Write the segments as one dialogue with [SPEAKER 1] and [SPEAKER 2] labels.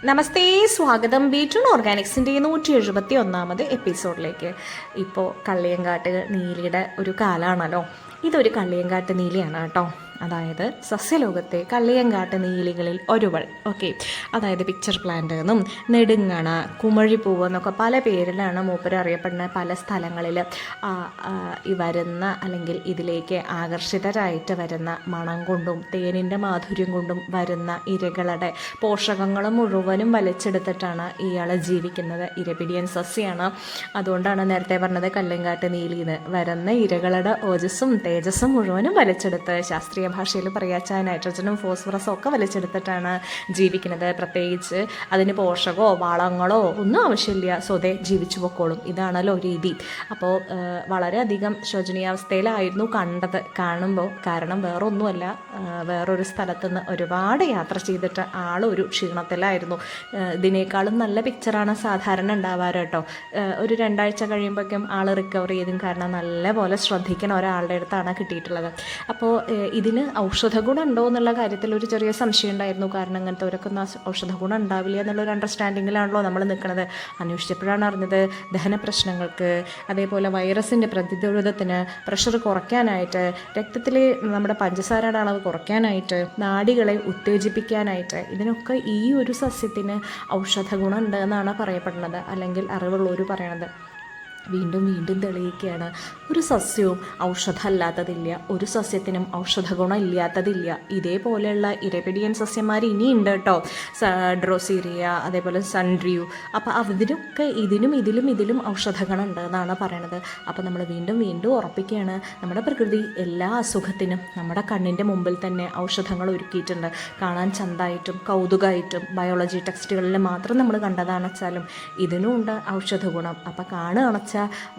[SPEAKER 1] നമസ്തേ, സ്വാഗതം ബീട്രൂൺ ഓർഗാനിക്സിൻ്റെ 171 എപ്പിസോഡിലേക്ക്. ഇപ്പോൾ കള്ളിയങ്കാട്ട് നീലിയുടെ ഒരു കാലമാണല്ലോ. ഇതൊരു കള്ളിയങ്കാട്ട് നീലിയാണ് കേട്ടോ. അതായത് സസ്യലോകത്തെ കള്ളിയങ്കാട്ട് നീലികളിൽ ഒരുവൾ. ഓക്കെ, അതായത് പിക്ചർ പ്ലാന്റ് എന്നും നെടുങ്ങണ, കുമഴിപ്പൂവ് എന്നൊക്കെ പല പേരിലാണ് മൂപ്പര് അറിയപ്പെടുന്ന. പല സ്ഥലങ്ങളിൽ ഈ വരുന്ന അല്ലെങ്കിൽ ഇതിലേക്ക് ആകർഷിതരായിട്ട് വരുന്ന മണം കൊണ്ടും തേനിൻ്റെ മാധുര്യം കൊണ്ടും വരുന്ന ഇരകളുടെ പോഷകങ്ങൾ മുഴുവനും വലിച്ചെടുത്തിട്ടാണ് ഇയാൾ ജീവിക്കുന്നത്. ഇരപിടിയൻ സസ്യമാണ്. അതുകൊണ്ടാണ് നേരത്തെ പറഞ്ഞത് കള്ളിയങ്കാട്ട് നീലിന്ന്. വരുന്ന ഇരകളുടെ ഓജസ്സും തേജസ്സും മുഴുവനും വലിച്ചെടുത്ത്, ശാസ്ത്രീയ ഭാഷയിൽ പറയാച്ച നൈട്രജനും ഫോസ്ഫറസും ഒക്കെ വലിച്ചെടുത്തിട്ടാണ് ജീവിക്കുന്നത്. പ്രത്യേകിച്ച് അതിന് പോഷകമോ വളങ്ങളോ ഒന്നും ആവശ്യമില്ല, സ്വതേ ജീവിച്ചു പൊക്കോളും. ഇതാണല്ലോ രീതി. അപ്പോൾ വളരെയധികം ശോചനീയാവസ്ഥയിലായിരുന്നു കാണുമ്പോൾ. കാരണം വേറൊന്നുമല്ല, വേറൊരു സ്ഥലത്തുനിന്ന് ഒരുപാട് യാത്ര ചെയ്തിട്ട് ആളൊരു ക്ഷീണത്തിലായിരുന്നു. ഇതിനേക്കാളും നല്ല പിക്ചറാണ് സാധാരണ ഉണ്ടാവാറ് കേട്ടോ. ഒരു 2 ആഴ്ച കഴിയുമ്പോഴേക്കും ആൾ റിക്കവർ ചെയ്തും. കാരണം നല്ലപോലെ ശ്രദ്ധിക്കുന്ന ഒരാളുടെ അടുത്താണ് കിട്ടിയിട്ടുള്ളത്. അപ്പോൾ ഇതിന് ഔഷധ ഗുണം ഉണ്ടോ എന്നുള്ള കാര്യത്തിൽ ഒരു ചെറിയ സംശയം ഉണ്ടായിരുന്നു. കാരണം അങ്ങനത്തെവരൊക്കെ ഔഷധ ഗുണം ഉണ്ടാവില്ല എന്നുള്ളൊരു അണ്ടർസ്റ്റാൻഡിങ്ങിലാണല്ലോ നമ്മൾ നിൽക്കുന്നത്. അന്വേഷിച്ചപ്പോഴാണ് അറിഞ്ഞത് ദഹന പ്രശ്നങ്ങൾക്ക്, അതേപോലെ വൈറസിൻ്റെ പ്രതിരോധത്തിന്, പ്രഷർ കുറയ്ക്കാനായിട്ട്, രക്തത്തിൽ നമ്മുടെ പഞ്ചസാരയുടെ അളവ് കുറയ്ക്കാനായിട്ട്, നാഡികളെ ഉത്തേജിപ്പിക്കാനായിട്ട്, ഇതിനൊക്കെ ഈ ഒരു സസ്യത്തിന് ഔഷധ ഗുണം ഉണ്ട് എന്നാണ് പറയപ്പെടുന്നത്, അല്ലെങ്കിൽ അറിവുള്ളവർ പറയണത്. വീണ്ടും വീണ്ടും തെളിയിക്കുകയാണ്, ഒരു സസ്യവും ഔഷധമല്ലാത്തതില്ല, ഒരു സസ്യത്തിനും ഔഷധ ഗുണം ഇല്ലാത്തതില്ല. ഇതേപോലെയുള്ള ഇരപിടിയൻ സസ്യന്മാർ ഇനിയുണ്ട് കേട്ടോ. ഡ്രോസീരിയ, അതേപോലെ സൺഡ്രിയു. അപ്പോൾ അതിനൊക്കെ ഇതിലും ഔഷധ ഗുണം ഉണ്ട് എന്നാണ് പറയണത്. അപ്പോൾ നമ്മൾ വീണ്ടും വീണ്ടും ഉറപ്പിക്കുകയാണ്, നമ്മുടെ പ്രകൃതി എല്ലാ അസുഖത്തിനും നമ്മുടെ കണ്ണിൻ്റെ മുമ്പിൽ തന്നെ ഔഷധങ്ങൾ ഒരുക്കിയിട്ടുണ്ട്. കാണാൻ ചന്തായിട്ടും കൗതുകമായിട്ടും ബയോളജി ടെക്സ്റ്റുകളിൽ മാത്രം നമ്മൾ കണ്ടതാണെച്ചാലും ഇതിനും ഉണ്ട് ഔഷധ ഗുണം. അപ്പോൾ കാണുകയാണെച്ചാൽ,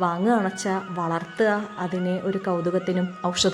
[SPEAKER 1] വാങ്ങുകയാണെച്ചാൽ വളർത്തുക അതിനെ ഒരു കൗതുകത്തിനും ഔഷധ